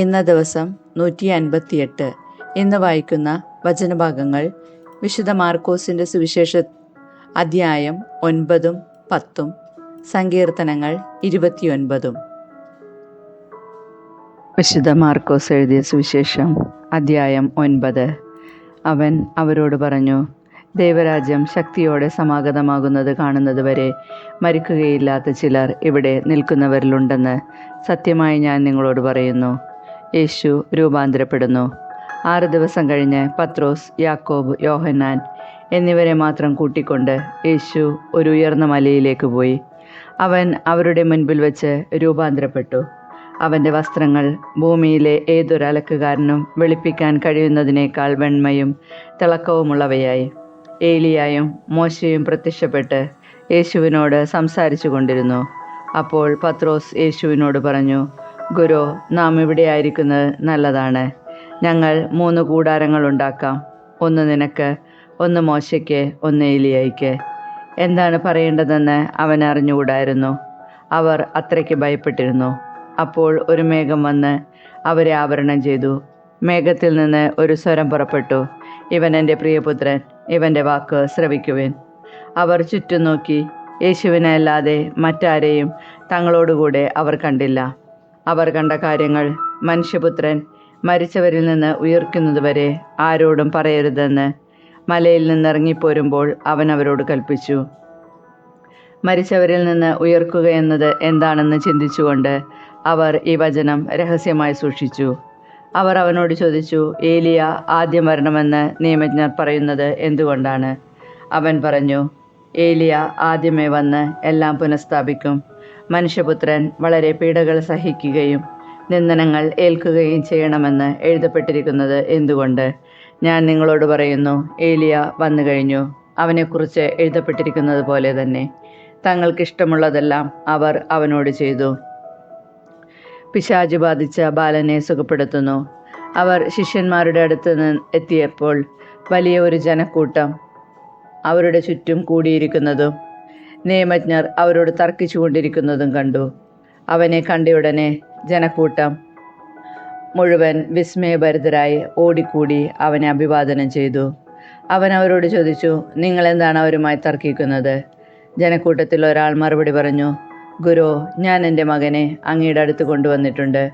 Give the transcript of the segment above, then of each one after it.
ഇന്ന ദിവസം 158. ഇന്ന് വായിക്കുന്ന വചനഭാഗങ്ങൾ വിശുദ്ധ മാർക്കോസിൻ്റെ സുവിശേഷ അധ്യായം 9, 10, സങ്കീർത്തനങ്ങൾ 29. വിശുദ്ധ മാർക്കോസ് എഴുതിയ സുവിശേഷം അധ്യായം 9. അവൻ അവരോട് പറഞ്ഞു, ദൈവരാജ്യം ശക്തിയോടെ സമാഗതമാകുന്നത് കാണുന്നത് വരെ മരിക്കുകയില്ലാത്ത ചിലർ ഇവിടെ നിൽക്കുന്നവരിലുണ്ടെന്ന് സത്യമായി ഞാൻ നിങ്ങളോട് പറയുന്നു. യേശു രൂപാന്തരപ്പെടുന്നു. 6 ദിവസം കഴിഞ്ഞ് പത്രോസ്, യാക്കോബ്, യോഹന്നാൻ എന്നിവരെ മാത്രം കൂട്ടിക്കൊണ്ട് യേശു ഒരു ഉയർന്ന മലയിലേക്ക് പോയി. അവൻ അവരുടെ മുൻപിൽ വെച്ച് രൂപാന്തരപ്പെട്ടു. അവൻ്റെ വസ്ത്രങ്ങൾ ഭൂമിയിലെ ഏതൊരു അലക്കുകാരനും വെളുപ്പിക്കാൻ കഴിയുന്നതിനേക്കാൾ വെണ്മയും തിളക്കവുമുള്ളവയായി. ഏലിയായും മോശയും പ്രത്യക്ഷപ്പെട്ട് യേശുവിനോട് സംസാരിച്ചു കൊണ്ടിരുന്നു. അപ്പോൾ പത്രോസ് യേശുവിനോട് പറഞ്ഞു, ഗുരു, നാം ഇവിടെ ആയിരിക്കുന്നത് നല്ലതാണ്. ഞങ്ങൾ 3 കൂടാരങ്ങൾ ഉണ്ടാക്കാം. ഒന്ന് നിനക്ക്, ഒന്ന് മോശയ്ക്ക്, ഒന്ന് ഏലിയായ്ക്ക്. എന്താണ് പറയേണ്ടതെന്ന് അവൻ അറിഞ്ഞുകൂടായിരുന്നു. അവർ അത്രയ്ക്ക് ഭയപ്പെട്ടിരുന്നു. അപ്പോൾ ഒരു മേഘം വന്ന് അവരെ ആവരണം ചെയ്തു. മേഘത്തിൽ നിന്ന് ഒരു സ്വരം പുറപ്പെട്ടു, ഇവൻ എൻ്റെ പ്രിയപുത്രൻ, ഇവൻ്റെ വാക്ക് ശ്രവിക്കുവിൻ. അവർ ചുറ്റും നോക്കി. യേശുവിനെ അല്ലാതെ മറ്റാരെയും തങ്ങളോടുകൂടെ അവർ കണ്ടില്ല. അവർ കണ്ട കാര്യങ്ങൾ മനുഷ്യപുത്രൻ മരിച്ചവരിൽ നിന്ന് ഉയർക്കുന്നതുവരെ ആരോടും പറയരുതെന്ന് മലയിൽ നിന്നിറങ്ങിപ്പോരുമ്പോൾ അവൻ അവരോട് കൽപ്പിച്ചു. മരിച്ചവരിൽ നിന്ന് ഉയർക്കുക എന്നത് എന്താണെന്ന് ചിന്തിച്ചുകൊണ്ട് അവർ ഈ വചനം രഹസ്യമായി സൂക്ഷിച്ചു. അവർ അവനോട് ചോദിച്ചു, ഏലിയ ആദ്യം വരണമെന്ന് നിയമജ്ഞർ പറയുന്നത് എന്തുകൊണ്ടാണ്? അവൻ പറഞ്ഞു, ഏലിയ ആദ്യമേ വന്ന് എല്ലാം പുനഃസ്ഥാപിക്കും. മനുഷ്യപുത്രൻ വളരെ പീഡകൾ സഹിക്കുകയും നിന്ദനങ്ങൾ ഏൽക്കുകയും ചെയ്യണമെന്ന് എഴുതപ്പെട്ടിരിക്കുന്നത് എന്തുകൊണ്ട്? ഞാൻ നിങ്ങളോട് പറയുന്നു, ഏലിയ വന്നു കഴിഞ്ഞു. അവനെക്കുറിച്ച് എഴുതപ്പെട്ടിരിക്കുന്നത് പോലെ തന്നെ തങ്ങൾക്കിഷ്ടമുള്ളതെല്ലാം അവർ അവനോട് ചെയ്തു. പിശാച് ബാധിച്ച ബാലനെ സുഖപ്പെടുത്തുന്നു. അവർ ശിഷ്യന്മാരുടെ അടുത്ത് എത്തിയപ്പോൾ വലിയ ഒരു ജനക്കൂട്ടം അവരുടെ ചുറ്റും കൂടിയിരിക്കുന്നതും നിയമജ്ഞർ അവരോട് തർക്കിച്ചു കൊണ്ടിരിക്കുന്നതും കണ്ടു. അവനെ കണ്ടയുടനെ ജനക്കൂട്ടം മുഴുവൻ വിസ്മയഭരിതരായി ഓടിക്കൂടി അവനെ അഭിവാദനം ചെയ്തു. അവൻ അവരോട് ചോദിച്ചു, നിങ്ങൾ എന്താണ് അവരുമായി തർക്കിക്കുന്നത്? ജനക്കൂട്ടത്തിൽ ഒരാൾ മറുപടി പറഞ്ഞു, ഗുരു, ഞാൻ എൻ്റെ മകനെ അങ്ങയുടെ അടുത്ത് കൊണ്ടുവന്നിട്ടുണ്ട്.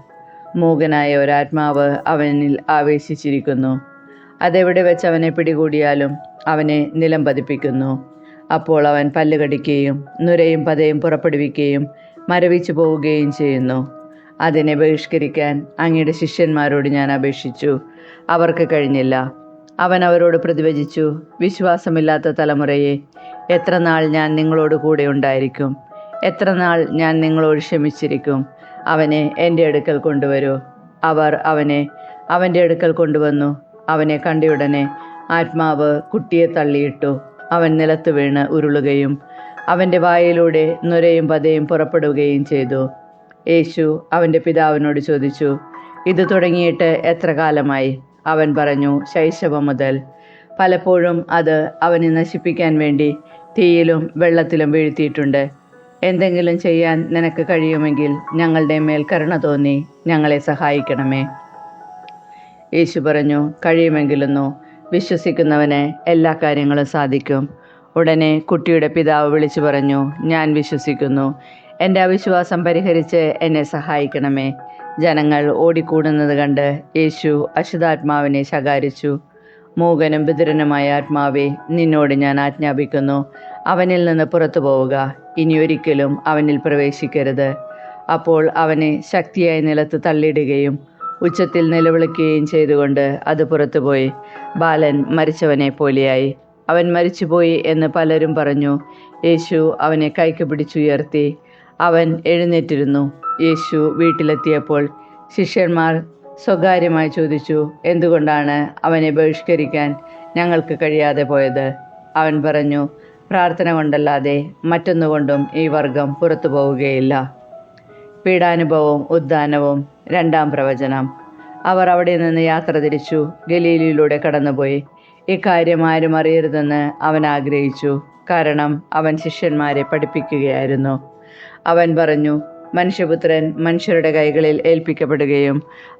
മൂകനായ ഒരാത്മാവ് അവനിൽ ആവേശിച്ചിരിക്കുന്നു. അതെവിടെ വെച്ച് അവനെ പിടികൂടിയാലും അവനെ നിലം പതിപ്പിക്കുന്നു. അപ്പോൾ അവൻ പല്ല് കടിക്കുകയും നുരയും പതയും പുറപ്പെടുവിക്കുകയും മരവിച്ചു പോവുകയും ചെയ്യുന്നു. അതിനെ ബഹിഷ്കരിക്കാൻ അങ്ങയുടെ ശിഷ്യന്മാരോട് ഞാൻ അപേക്ഷിച്ചു, അവർക്ക് കഴിഞ്ഞില്ല. അവൻ അവരോട് പ്രതിവചിച്ചു, വിശ്വാസമില്ലാത്ത തലമുറയെ, എത്ര നാൾ ഞാൻ നിങ്ങളോട് കൂടെ ഉണ്ടായിരിക്കും? എത്ര നാൾ ഞാൻ നിങ്ങളോട് ക്ഷമിച്ചിരിക്കും? അവനെ എൻ്റെ അടുക്കൽ കൊണ്ടുവരൂ. അവർ അവനെ അവൻ്റെ അടുക്കൽ കൊണ്ടുവന്നു. അവനെ കണ്ടയുടനെ ആത്മാവ് കുട്ടിയെ തള്ളിയിട്ടു. അവൻ നിലത്ത് വീണ് ഉരുളുകയും അവൻ്റെ വായിലൂടെ നുരയും പതയും പുറപ്പെടുകയും ചെയ്തു. യേശു അവൻ്റെ പിതാവിനോട് ചോദിച്ചു, ഇത് തുടങ്ങിയിട്ട് എത്ര കാലമായി? അവൻ പറഞ്ഞു, ശൈശവം മുതൽ. പലപ്പോഴും അത് അവനെ നശിപ്പിക്കാൻ വേണ്ടി തീയിലും വെള്ളത്തിലും വീഴ്ത്തിയിട്ടുണ്ട്. എന്തെങ്കിലും ചെയ്യാൻ നിനക്ക് കഴിയുമെങ്കിൽ ഞങ്ങളുടെ മേൽ കരുണ തോന്നി ഞങ്ങളെ സഹായിക്കണമേ. യേശു പറഞ്ഞു, കഴിയുമെങ്കിലെന്നോ? വിശ്വസിക്കുന്നവന് എല്ലാ കാര്യങ്ങളും സാധിക്കും. ഉടനെ കുട്ടിയുടെ പിതാവ് വിളിച്ചു പറഞ്ഞു, ഞാൻ വിശ്വസിക്കുന്നു. എൻ്റെ അവിശ്വാസം പരിഹരിച്ച് എന്നെ സഹായിക്കണമേ. ജനങ്ങൾ ഓടിക്കൂടുന്നത് കണ്ട് യേശു അശുദ്ധാത്മാവിനെ ശകാരിച്ചു. മൂകനും ബധിരനുമായ ആത്മാവേ, നിന്നോട് ഞാൻ ആജ്ഞാപിക്കുന്നു, അവനിൽ നിന്ന് പുറത്തു പോവുക. ഇനിയൊരിക്കലും അവനിൽ പ്രവേശിക്കരുത്. അപ്പോൾ അവനെ ശക്തിയായി നിലത്ത് തള്ളിയിടുകയും ഉച്ചത്തിൽ നിലവിളിക്കുകയും ചെയ്തുകൊണ്ട് അത് പുറത്തുപോയി. ബാലൻ മരിച്ചവനെ പോലെയായി. അവൻ മരിച്ചുപോയി എന്ന് പലരും പറഞ്ഞു. യേശു അവനെ കൈക്ക് പിടിച്ചുയർത്തി. അവൻ എഴുന്നേറ്റിരുന്നു. യേശു വീട്ടിലെത്തിയപ്പോൾ ശിഷ്യന്മാർ സ്വകാര്യമായി ചോദിച്ചു, എന്തുകൊണ്ടാണ് അവനെ ബഹിഷ്കരിക്കാൻ ഞങ്ങൾക്ക് കഴിയാതെ പോയത്? അവൻ പറഞ്ഞു, പ്രാർത്ഥന കൊണ്ടല്ലാതെ മറ്റൊന്നുകൊണ്ടും ഈ വർഗം പുറത്തു പോവുകയില്ല. പീഡാനുഭവവും ഉദ്ധാനവും 2-ാം പ്രവചനം. അവർ അവിടെ നിന്ന് യാത്ര തിരിച്ചു ഗലീലയിലൂടെ കടന്നുപോയി. ഇക്കാര്യം ആരും അറിയരുതെന്ന് അവൻ ആഗ്രഹിച്ചു. കാരണം അവൻ ശിഷ്യന്മാരെ പഠിപ്പിക്കുകയായിരുന്നു. അവൻ പറഞ്ഞു, മനുഷ്യപുത്രൻ മനുഷ്യരുടെ കൈകളിൽ ഏൽപ്പിക്കപ്പെടുകയും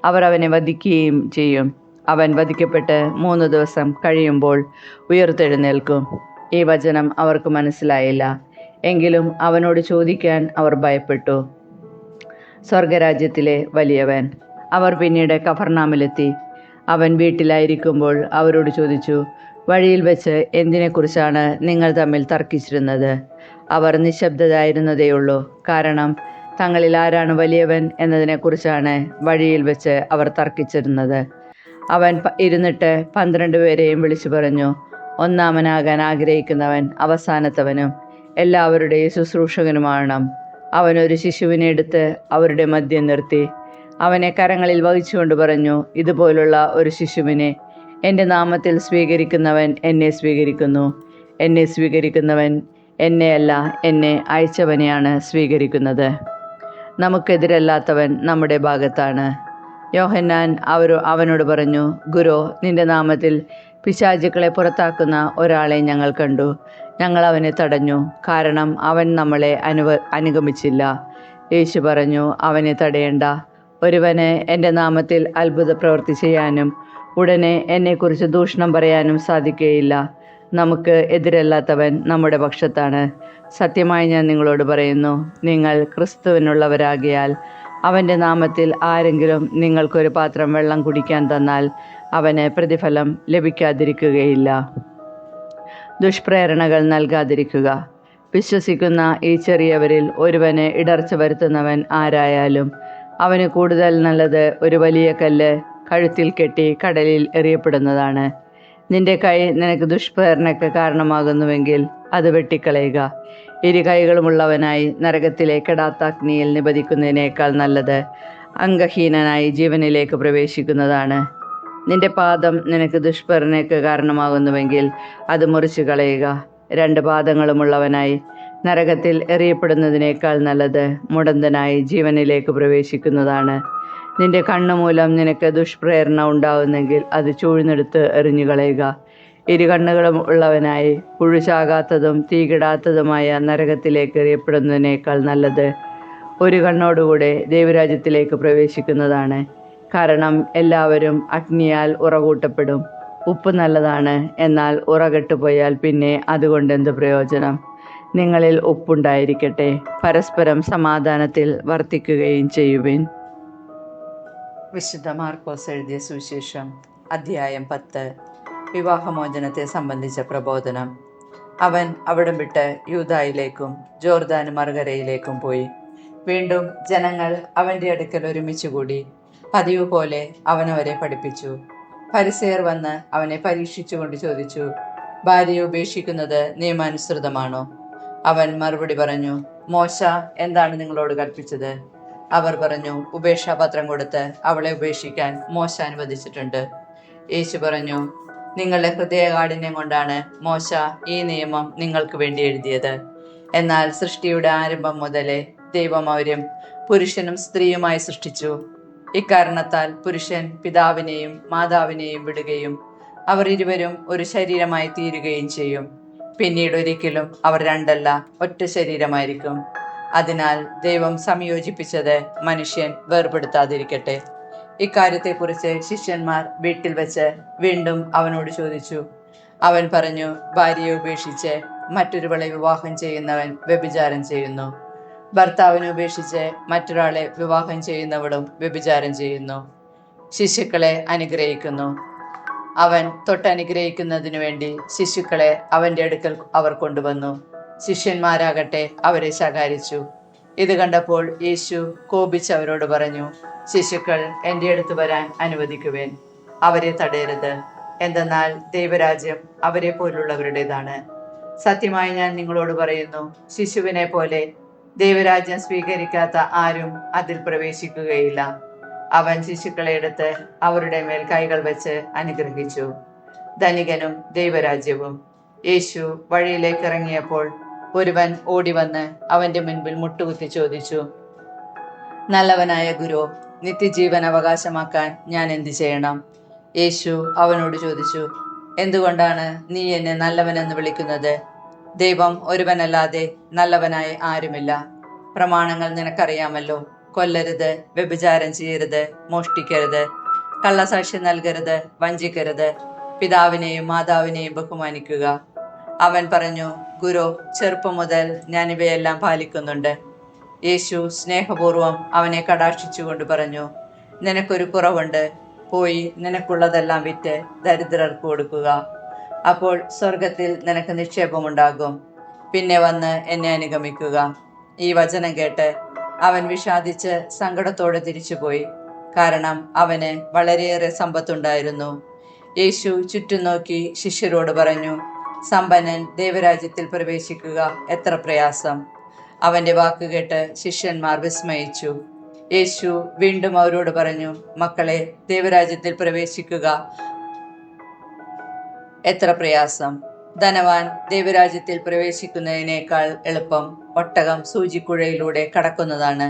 അവർ അവനെ വധിക്കുകയും ചെയ്യും. അവൻ വധിക്കപ്പെട്ട് 3 ദിവസം കഴിയുമ്പോൾ ഉയർത്തെഴുന്നേൽക്കും. ഈ വചനം അവർക്ക് മനസ്സിലായില്ല. എങ്കിലും അവനോട് ചോദിക്കാൻ അവർ ഭയപ്പെട്ടു. സ്വർഗരാജ്യത്തിലെ വലിയവൻ. അവർ പിന്നീട് കഫർനാമിലെത്തി. അവൻ വീട്ടിലായിരിക്കുമ്പോൾ അവരോട് ചോദിച്ചു, വഴിയിൽ വെച്ച് എന്തിനെക്കുറിച്ചാണ് നിങ്ങൾ തമ്മിൽ തർക്കിച്ചിരുന്നത്? അവർ നിശബ്ദരായിരുന്നതേയുള്ളൂ. കാരണം തങ്ങളിൽ ആരാണ് വലിയവൻ എന്നതിനെക്കുറിച്ചാണ് വഴിയിൽ വെച്ച് അവർ തർക്കിച്ചിരുന്നത്. അവൻ ഇരുന്നിട്ട് 12 പേരെയും വിളിച്ചു പറഞ്ഞു, ഒന്നാമനാകാൻ ആഗ്രഹിക്കുന്നവൻ അവസാനത്തവനും എല്ലാവരുടെയും ശുശ്രൂഷകനുമാകണം. അവൻ ഒരു ശിശുവിനെ എടുത്ത് അവരുടെ മധ്യം നിർത്തി അവനെ കരങ്ങളിൽ വഹിച്ചുകൊണ്ട് പറഞ്ഞു, ഇതുപോലുള്ള ഒരു ശിശുവിനെ എൻ്റെ നാമത്തിൽ സ്വീകരിക്കുന്നവൻ എന്നെ സ്വീകരിക്കുന്നു. എന്നെ സ്വീകരിക്കുന്നവൻ എന്നെയല്ല, എന്നെ അയച്ചവനെയാണ് സ്വീകരിക്കുന്നത്. നമുക്കെതിരല്ലാത്തവൻ നമ്മുടെ ഭാഗത്താണ്. യോഹന്നാൻ അവനോട് പറഞ്ഞു, ഗുരോ, നിന്റെ നാമത്തിൽ പിശാചുക്കളെ പുറത്താക്കുന്ന ഒരാളെ ഞങ്ങൾ കണ്ടു. ഞങ്ങൾ അവനെ തടഞ്ഞു, കാരണം അവൻ നമ്മളെ അനുഗമിച്ചില്ല. യേശു പറഞ്ഞു, അവനെ തടയേണ്ട. ഒരുവന് എൻ്റെ നാമത്തിൽ അത്ഭുത പ്രവൃത്തി ചെയ്യാനും ഉടനെ എന്നെക്കുറിച്ച് ദൂഷണം പറയാനും സാധിക്കുകയില്ല. നമുക്ക് എതിരല്ലാത്തവൻ നമ്മുടെ പക്ഷത്താണ്. സത്യമായി ഞാൻ നിങ്ങളോട് പറയുന്നു, നിങ്ങൾ ക്രിസ്തുവിനുള്ളവരാകിയാൽ അവൻ്റെ നാമത്തിൽ ആരെങ്കിലും നിങ്ങൾക്കൊരു പാത്രം വെള്ളം കുടിക്കാൻ തന്നാൽ അവന് പ്രതിഫലം ലഭിക്കാതിരിക്കുകയില്ല. ദുഷ്പ്രേരണകൾ നൽകാതിരിക്കുക. വിശ്വസിക്കുന്ന ഈ ചെറിയവരിൽ ഒരുവന് ഇടർച്ച വരുത്തുന്നവൻ ആരായാലും അവന് കൂടുതൽ നല്ലത് ഒരു വലിയ കല്ല് കഴുത്തിൽ കെട്ടി കടലിൽ എറിയപ്പെടുന്നതാണ്. നിന്റെ കൈ നിനക്ക് ദുഷ്പ്രേരണയ്ക്ക് കാരണമാകുന്നുവെങ്കിൽ അത് വെട്ടിക്കളയുക. 2 കൈകളുമുള്ളവനായി നരകത്തിലെ കെടാത്താഗ്നിയിൽ നിബദിക്കുന്നതിനേക്കാൾ നല്ലത് അംഗഹീനനായി ജീവനിലേക്ക് പ്രവേശിക്കുന്നതാണ്. നിന്റെ പാദം നിനക്ക് ദുഷ്പ്രേരണയ്ക്ക് കാരണമാകുന്നുവെങ്കിൽ അത് മുറിച്ചു കളയുക. 2 പാദങ്ങളുമുള്ളവനായി നരകത്തിൽ എറിയപ്പെടുന്നതിനേക്കാൾ നല്ലത് മുടന്തനായി ജീവനിലേക്ക് പ്രവേശിക്കുന്നതാണ്. നിന്റെ കണ്ണുമൂലം നിനക്ക് ദുഷ്പ്രേരണ ഉണ്ടാവുന്നെങ്കിൽ അത് ചൂഴ്ന്നെടുത്ത് എറിഞ്ഞുകളയുക. 2 കണ്ണുകളും ഉള്ളവനായി പുഴുചാകാത്തതും തീകിടാത്തതുമായ നരകത്തിലേക്ക് എറിയപ്പെടുന്നതിനേക്കാൾ നല്ലത് ഒരു കണ്ണോടുകൂടെ ദൈവരാജ്യത്തിലേക്ക് പ്രവേശിക്കുന്നതാണ്. കാരണം എല്ലാവരും അഗ്നിയാൽ ഉറകൂട്ടപ്പെടും. ഉപ്പ് നല്ലതാണ്, എന്നാൽ ഉറകെട്ടുപോയാൽ പിന്നെ അതുകൊണ്ടെന്ത് പ്രയോജനം? നിങ്ങളിൽ ഉപ്പുണ്ടായിരിക്കട്ടെ, പരസ്പരം സമാധാനത്തിൽ വർത്തിക്കുകയും ചെയ്യുവിൻ. വിശുദ്ധ മാർക്കോസ് എഴുതിയ സുവിശേഷം അധ്യായം 10. വിവാഹമോചനത്തെ സംബന്ധിച്ച പ്രബോധനം. അവൻ അവിടം വിട്ട് യൂദായിലേക്കും ജോർദാൻ മറുകരയിലേക്കും പോയി. വീണ്ടും ജനങ്ങൾ അവൻ്റെ അടുക്കൽ ഒരുമിച്ചുകൂടി. പതിവ് പോലെ അവൻ അവരെ പഠിപ്പിച്ചു. ഫരിസേയർ വന്ന് അവനെ പരീക്ഷിച്ചുകൊണ്ട് ചോദിച്ചു, ഭാര്യയെ ഉപേക്ഷിക്കുന്നത് നിയമാനുസൃതമാണോ? അവൻ മറുപടി പറഞ്ഞു, മോശ എന്താണ് നിങ്ങളോട് കൽപ്പിച്ചത്? അവർ പറഞ്ഞു, ഉപേക്ഷാപത്രം കൊടുത്ത് അവളെ ഉപേക്ഷിക്കാൻ മോശ അനുവദിച്ചിട്ടുണ്ട്. യേശു പറഞ്ഞു, നിങ്ങളുടെ ഹൃദയകാഠിന്യം കൊണ്ടാണ് മോശ ഈ നിയമം നിങ്ങൾക്ക് വേണ്ടി എഴുതിയത്. എന്നാൽ സൃഷ്ടിയുടെ ആരംഭം മുതലേ ദൈവം അവരും പുരുഷനും സ്ത്രീയുമായി സൃഷ്ടിച്ചു. ഇക്കാരണത്താൽ പുരുഷൻ പിതാവിനെയും മാതാവിനെയും വിടുകയും അവർ ഇരുവരും ഒരു ശരീരമായി തീരുകയും ചെയ്യും. പിന്നീട് ഒരിക്കലും അവർ രണ്ടല്ല, ഒറ്റ ശരീരമായിരിക്കും. അതിനാൽ ദൈവം സംയോജിപ്പിച്ചത് മനുഷ്യൻ വേർപെടുത്താതിരിക്കട്ടെ. ഇക്കാര്യത്തെക്കുറിച്ച് ശിഷ്യന്മാർ വീട്ടിൽ വെച്ച് വീണ്ടും അവനോട് ചോദിച്ചു. അവൻ പറഞ്ഞു, ഭാര്യയെ ഉപേക്ഷിച്ച് മറ്റൊരുവളെ വിവാഹം ചെയ്യുന്നവൻ വ്യഭിചാരം ചെയ്യുന്നു. ഭർത്താവിനെ ഉപേക്ഷിച്ച് മറ്റൊരാളെ വിവാഹം ചെയ്യുന്നവളും വ്യഭിചാരം ചെയ്യുന്നു. ശിശുക്കളെ അനുഗ്രഹിക്കുന്നു. അവൻ തൊട്ടനുഗ്രഹിക്കുന്നതിനു വേണ്ടി ശിശുക്കളെ അവൻ്റെ അടുക്കൽ അവർ കൊണ്ടുവന്നു. ശിഷ്യന്മാരാകട്ടെ അവരെ ശകാരിച്ചു. ഇത് കണ്ടപ്പോൾ യേശു കോപിച്ച് അവരോട് പറഞ്ഞു, ശിശുക്കൾ എൻ്റെ അടുത്ത് വരാൻ അനുവദിക്കുവേൻ, അവരെ തടയരുത്. എന്തെന്നാൽ ദൈവരാജ്യം അവരെ പോലുള്ളവരുടേതാണ്. സത്യമായി ഞാൻ നിങ്ങളോട് പറയുന്നു, ശിശുവിനെ പോലെ ദൈവരാജ്യം സ്വീകരിക്കാത്ത ആരും അതിൽ പ്രവേശിക്കുകയില്ല. അവൻ ശിശുക്കളെ എടുത്ത് അവരുടെ മേൽ കൈകൾ വെച്ച് അനുഗ്രഹിച്ചു. ധനികനും ദൈവരാജ്യവും. യേശു വഴിയിലേക്ക് ഇറങ്ങിയപ്പോൾ ഒരുവൻ ഓടിവന്ന് അവന്റെ മുൻപിൽ മുട്ടുകുത്തി ചോദിച്ചു, നല്ലവനായ ഗുരു, നിത്യജീവൻ അവകാശമാക്കാൻ ഞാൻ എന്ത് ചെയ്യണം? യേശു അവനോട് ചോദിച്ചു, എന്തുകൊണ്ടാണ് നീ എന്നെ നല്ലവനെന്ന് വിളിക്കുന്നത്? ദൈവം ഒരുവനല്ലാതെ നല്ലവനായ ആരുമില്ല. പ്രമാണങ്ങൾ നിനക്കറിയാമല്ലോ. കൊല്ലരുത്, വ്യഭിചാരം ചെയ്യരുത്, മോഷ്ടിക്കരുത്, കള്ളസാക്ഷ്യം നൽകരുത്, വഞ്ചിക്കരുത്, പിതാവിനെയും മാതാവിനെയും ബഹുമാനിക്കുക. അവൻ പറഞ്ഞു, ഗുരു, ചെറുപ്പം മുതൽ ഞാൻ ഇവയെല്ലാം പാലിക്കുന്നുണ്ട്. യേശു സ്നേഹപൂർവം അവനെ കടാക്ഷിച്ചുകൊണ്ട് പറഞ്ഞു, നിനക്കൊരു കുറവുണ്ട്. പോയി നിനക്കുള്ളതെല്ലാം വിറ്റ് ദരിദ്രർക്ക് കൊടുക്കുക. അപ്പോൾ സ്വർഗത്തിൽ നിനക്ക് നിക്ഷേപമുണ്ടാകും. പിന്നെ വന്ന് എന്നെ അനുഗമിക്കുക. ഈ വചനം കേട്ട് അവൻ വിഷാദിച്ച് സങ്കടത്തോടെ തിരിച്ചുപോയി. കാരണം അവന് വളരെയേറെ സമ്പത്തുണ്ടായിരുന്നു. യേശു ചുറ്റും നോക്കി ശിഷ്യരോട് പറഞ്ഞു, സമ്പന്നൻ ദൈവരാജ്യത്തിൽ പ്രവേശിക്കുക എത്ര പ്രയാസം. അവന്റെ വാക്കുകേട്ട് ശിഷ്യന്മാർ വിസ്മയിച്ചു. യേശു വീണ്ടും അവരോട് പറഞ്ഞു, മക്കളെ, ദൈവരാജ്യത്തിൽ പ്രവേശിക്കുക എത്ര പ്രയാസം. ധനവാൻ ദൈവരാജ്യത്തിൽ പ്രവേശിക്കുന്നതിനേക്കാൾ എളുപ്പം ഒട്ടകം സൂചിക്കുഴയിലൂടെ കടക്കുന്നതാണ്.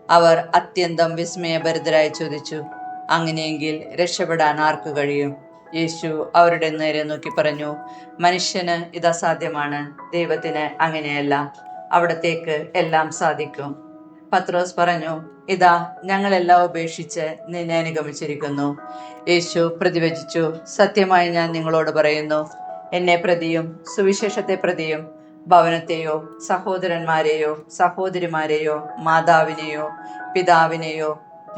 അവർ അത്യന്തം വിസ്മയഭരിതരായി ചോദിച്ചു, അങ്ങനെയെങ്കിൽ രക്ഷപ്പെടാൻ ആർക്ക് കഴിയും? യേശു അവരുടെ നേരെ നോക്കി പറഞ്ഞു, മനുഷ്യന് ഇത് അസാധ്യമാണ്, ദൈവത്തിന് അങ്ങനെയല്ല. അവിടത്തേക്ക് എല്ലാം സാധിക്കും. പത്രോസ് പറഞ്ഞു, ഇതാ, ഞങ്ങളെല്ലാം ഉപേക്ഷിച്ച് നിന്നെ അനുഗമിച്ചിരിക്കുന്നു. യേശു പ്രതിവചിച്ചു, സത്യമായി ഞാൻ നിങ്ങളോട് പറയുന്നു, എന്നെ പ്രതിയും സുവിശേഷത്തെ പ്രതിയും ഭവനത്തെയോ സഹോദരന്മാരെയോ സഹോദരിമാരെയോ മാതാവിനെയോ പിതാവിനെയോ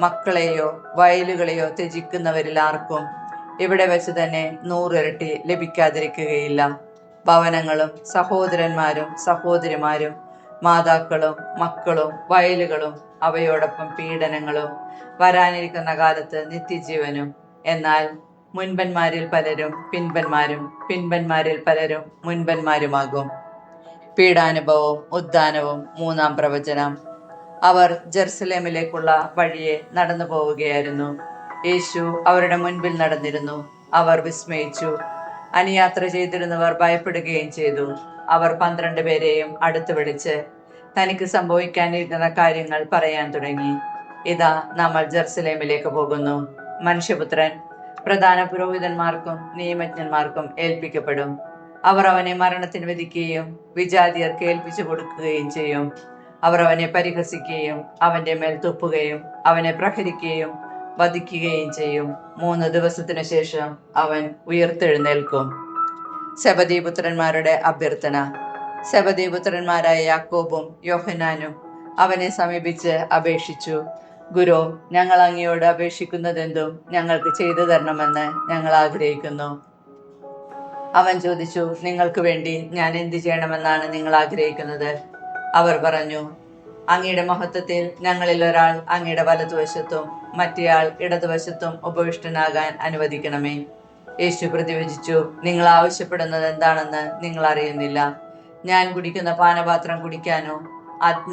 മക്കളെയോ വയലുകളെയോ ത്യജിക്കുന്നവരിൽ ആർക്കും ഇവിടെ വെച്ച് തന്നെ 100 ഇരട്ടി ലഭിക്കാതിരിക്കുകയില്ല. ഭവനങ്ങളും സഹോദരന്മാരും സഹോദരിമാരും മാതാക്കളും മക്കളും വയലുകളും അവയോടൊപ്പം പീഡനങ്ങളും വരാനിരിക്കുന്ന കാലത്ത് നിത്യജീവനും. എന്നാൽ മുൻപന്മാരിൽ പലരും പിൻപന്മാരും പിൻപന്മാരിൽ പലരും മുൻപന്മാരുമാകും. പീഡാനുഭവവും ഉദ്ധാനവും. 3-ാം പ്രവചനം. അവർ ജെറുസലേമിലേക്കുള്ള വഴിയെ നടന്നു പോവുകയായിരുന്നു. യേശു അവരുടെ മുൻപിൽ നടന്നിരുന്നു. അവർ വിസ്മയിച്ചു. അനുയാത്ര ചെയ്തിരുന്നവർ ഭയപ്പെടുകയും ചെയ്തു. അവർ 12 പേരെയും അടുത്ത് വിളിച്ച് തനിക്ക് സംഭവിക്കാനിരിക്കുന്ന കാര്യങ്ങൾ പറയാൻ തുടങ്ങി. ഇതാ, നമ്മൾ ജെറുസലേമിലേക്ക് പോകുന്നു. മനുഷ്യപുത്രൻ പ്രധാന പുരോഹിതന്മാർക്കും നിയമജ്ഞന്മാർക്കും ഏൽപ്പിക്കപ്പെടും. അവർ അവനെ മരണത്തിന് വിധിക്കുകയും വിജാതിയർക്ക് ഏൽപ്പിച്ചു കൊടുക്കുകയും ചെയ്യും. അവർ അവനെ പരിഹസിക്കുകയും അവന്റെ മേൽ തുപ്പുകയും അവനെ പ്രഹരിക്കുകയും വധിക്കുകയും ചെയ്യും. 3 ദിവസത്തിനു ശേഷം അവൻ ഉയർത്തെഴുന്നേൽക്കും. സെബദീപുത്രന്മാരുടെ അഭ്യർത്ഥന. സെബദീപുത്രന്മാരായ യാക്കോബും യോഹന്നാനും അവനെ സമീപിച്ച് അപേക്ഷിച്ചു, ഗുരു, ഞങ്ങൾ അങ്ങയോട് അപേക്ഷിക്കുന്നതെന്തും ഞങ്ങൾക്ക് ചെയ്തു തരണമെന്ന് ഞങ്ങൾ ആഗ്രഹിക്കുന്നു. അവൻ ചോദിച്ചു, നിങ്ങൾക്ക് വേണ്ടി ഞാൻ എന്ത് ചെയ്യണമെന്നാണ് നിങ്ങൾ ആഗ്രഹിക്കുന്നത്? അവർ പറഞ്ഞു, അങ്ങയുടെ മഹത്വത്തിൽ ഞങ്ങളിൽ ഒരാൾ അങ്ങയുടെ വലതുവശത്തും മറ്റേയാൾ ഇടതുവശത്തും ഉപവിഷ്ടനാകാൻ അനുവദിക്കണമേ. യേശു പ്രതിവചിച്ചു, നിങ്ങൾ ആവശ്യപ്പെടുന്നത് എന്താണെന്ന് നിങ്ങൾ അറിയുന്നില്ല. ഞാൻ കുടിക്കുന്ന പാനപാത്രം കുടിക്കാനോ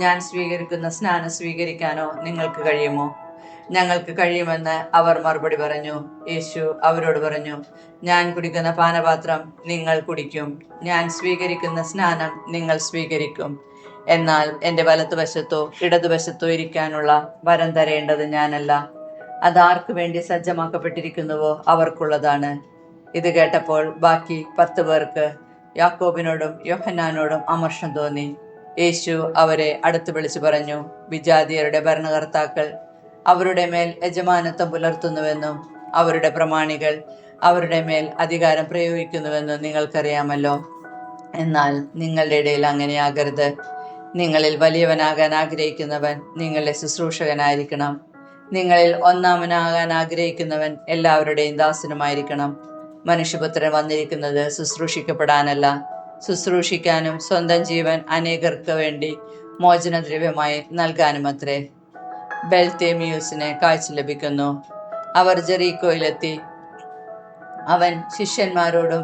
ഞാൻ സ്വീകരിക്കുന്ന സ്നാനം സ്വീകരിക്കാനോ നിങ്ങൾക്ക് കഴിയുമോ? ഞങ്ങൾക്ക് കഴിയുമെന്ന് അവർ മറുപടി പറഞ്ഞു. യേശു അവരോട് പറഞ്ഞു, ഞാൻ കുടിക്കുന്ന പാനപാത്രം നിങ്ങൾ കുടിക്കും, ഞാൻ സ്വീകരിക്കുന്ന സ്നാനം നിങ്ങൾ സ്വീകരിക്കും. എന്നാൽ എൻ്റെ വലതുവശത്തോ ഇടതുവശത്തോ ഇരിക്കാനുള്ള വരം തരേണ്ടത് ഞാനല്ല, അതാർക്കു വേണ്ടി സജ്ജമാക്കപ്പെട്ടിരിക്കുന്നുവോ അവർക്കുള്ളതാണ്. ഇത് കേട്ടപ്പോൾ ബാക്കി 10 പേർക്ക് യാക്കോബിനോടും യോഹന്നാനോടും അമർഷം തോന്നി. യേശു അവരെ അടുത്ത് വിളിച്ചു പറഞ്ഞു, വിജാതിയരുടെ ഭരണകർത്താക്കൾ അവരുടെ മേൽ യജമാനത്വം പുലർത്തുന്നുവെന്നും അവരുടെ പ്രമാണികൾ അവരുടെ മേൽ അധികാരം പ്രയോഗിക്കുന്നുവെന്നും നിങ്ങൾക്കറിയാമല്ലോ. എന്നാൽ നിങ്ങളുടെ ഇടയിൽ അങ്ങനെയാകരുത്. നിങ്ങളിൽ വലിയവനാകാൻ ആഗ്രഹിക്കുന്നവൻ നിങ്ങളുടെ ശുശ്രൂഷകനായിരിക്കണം. നിങ്ങളിൽ ഒന്നാമനാകാൻ ആഗ്രഹിക്കുന്നവൻ എല്ലാവരുടെയും ദാസനുമായിരിക്കണം. മനുഷ്യപുത്രൻ വന്നിരിക്കുന്നത് ശുശ്രൂഷിക്കപ്പെടാനല്ല, ശുശ്രൂഷിക്കാനും സ്വന്തം ജീവൻ അനേകർക്ക് വേണ്ടി മോചനദ്രവ്യമായി നൽകാനുമത്രേ. ബെൽത്തേമിയൂസിന് കാഴ്ച ലഭിക്കുന്നു. അവർ ജെറീക്കോയിലെത്തി. അവൻ ശിഷ്യന്മാരോടും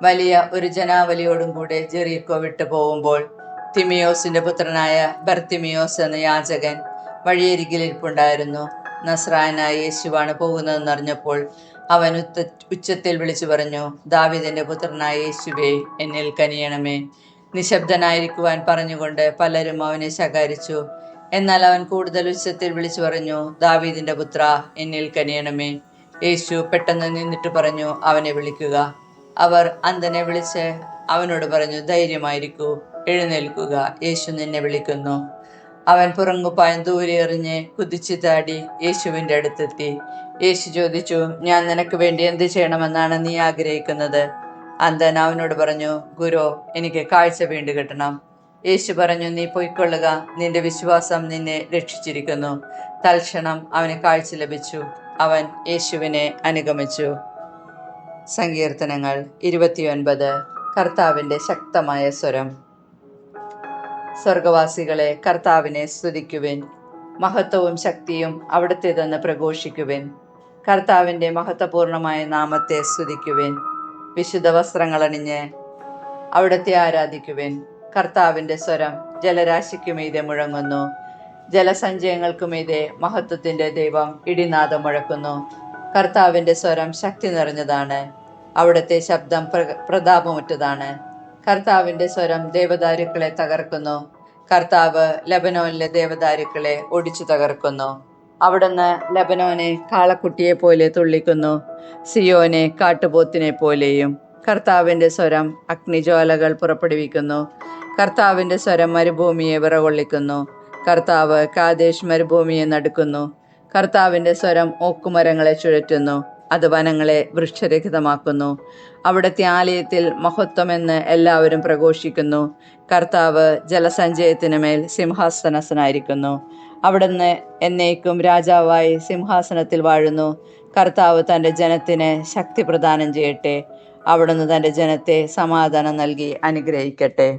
വലിയ ഒരു ജനാവലിയോടും കൂടെ ജെറീക്കോ വിട്ടു പോകുമ്പോൾ തിമിയോസിന്റെ പുത്രനായ ബർത്തിമിയോസ് എന്ന യാചകൻ വഴിയരികിലിരിപ്പുണ്ടായിരുന്നു. നസ്രായനായ യേശുവാണ് പോകുന്നതെന്നറിഞ്ഞപ്പോൾ അവൻ ഉച്ചത്തിൽ വിളിച്ചു പറഞ്ഞു, ദാവീദിന്റെ പുത്രനായ യേശുവേ, എന്നിൽ കനിയണമേ. നിശബ്ദനായിരിക്കുവാൻ പറഞ്ഞുകൊണ്ട് പലരും അവനെ ശകാരിച്ചു. എന്നാൽ അവൻ കൂടുതൽ ഉച്ചത്തിൽ വിളിച്ചു പറഞ്ഞു, ദാവീദിന്റെ പുത്ര, എന്നിൽ കനിയണമേ. യേശു പെട്ടെന്ന് നിന്നിട്ട് പറഞ്ഞു, അവനെ വിളിക്കുക. അവർ അന്ധനെ വിളിച്ച് അവനോട് പറഞ്ഞു, ധൈര്യമായിരിക്കൂ, എഴുന്നേൽക്കുക, യേശു നിന്നെ വിളിക്കുന്നു. അവൻ പുറങ്ങുപായം ദൂരെ എറിഞ്ഞ് കുതിച്ചു ചാടി യേശുവിൻ്റെ അടുത്തെത്തി. യേശു ചോദിച്ചു, ഞാൻ നിനക്ക് വേണ്ടി എന്ത് ചെയ്യണമെന്നാണ് നീ ആഗ്രഹിക്കുന്നത്? അന്ധൻ അവനോട് പറഞ്ഞു, ഗുരു, എനിക്ക് കാഴ്ച വീണ്ടു കിട്ടണം. യേശു പറഞ്ഞു, നീ പൊയ്ക്കൊള്ളുക, നിന്റെ വിശ്വാസം നിന്നെ രക്ഷിച്ചിരിക്കുന്നു. തൽക്ഷണം അവന് കാഴ്ച ലഭിച്ചു. അവൻ യേശുവിനെ അനുഗമിച്ചു. സങ്കീർത്തനങ്ങൾ 29. കർത്താവിൻ്റെ ശക്തമായ സ്വരം. സ്വർഗവാസികളെ, കർത്താവിനെ സ്തുതിക്കുവിൻ. മഹത്വവും ശക്തിയും അവിടുത്തേതെന്ന് പ്രഘോഷിക്കുവിൻ. കർത്താവിൻ്റെ മഹത്വപൂർണമായ നാമത്തെ സ്തുതിക്കുവിൻ. വിശുദ്ധ വസ്ത്രങ്ങളണിഞ്ഞ് അവിടുത്തെ ആരാധിക്കുവിൻ. കർത്താവിൻ്റെ സ്വരം ജലരാശിക്കുമീതെ മുഴങ്ങുന്നു. ജലസഞ്ചയങ്ങൾക്കുമീതെ മഹത്വത്തിൻ്റെ ദൈവം ഇടിനാദം മുഴക്കുന്നു. കർത്താവിൻ്റെ സ്വരം ശക്തി നിറഞ്ഞതാണ്. അവിടുത്തെ ശബ്ദം പ്രതാപമുറ്റതാണ്. കർത്താവിൻ്റെ സ്വരം ദേവദാരുക്കളെ തകർക്കുന്നു. കർത്താവ് ലബനോനിലെ ദേവദാരുക്കളെ ഒടിച്ചു തകർക്കുന്നു. അവിടുന്ന് ലബനോനെ കാളക്കുട്ടിയെ പോലെ തുള്ളിക്കുന്നു, സിയോനെ കാട്ടുപോത്തിനെ പോലെയും. കർത്താവിൻ്റെ സ്വരം അഗ്നിജ്വാലകൾ പുറപ്പെടുവിക്കുന്നു. കർത്താവിൻ്റെ സ്വരം മരുഭൂമിയെ വിറകൊള്ളിക്കുന്നു. കർത്താവ് കാദേശ് മരുഭൂമിയെ നടുക്കുന്നു. കർത്താവിൻ്റെ സ്വരം ഓക്കുമരങ്ങളെ ചുഴറ്റുന്നു. അത് വനങ്ങളെ വൃക്ഷരഹിതമാക്കുന്നു. അവിടുത്തെ ആലയത്തിൽ മഹത്വമെന്ന് എല്ലാവരും പ്രഘോഷിക്കുന്നു. കർത്താവ് ജലസഞ്ചയത്തിനു മേൽ സിംഹാസനസ്ഥനായിരിക്കുന്നു. അവിടുന്ന് എന്നേക്കും രാജാവായി സിംഹാസനത്തിൽ വാഴുന്നു. കർത്താവ് തൻ്റെ ജനത്തിന് ശക്തി പ്രദാനം ചെയ്യട്ടെ. അവിടുന്ന് തൻ്റെ ജനത്തെ സമാധാനം നൽകി അനുഗ്രഹിക്കട്ടെ.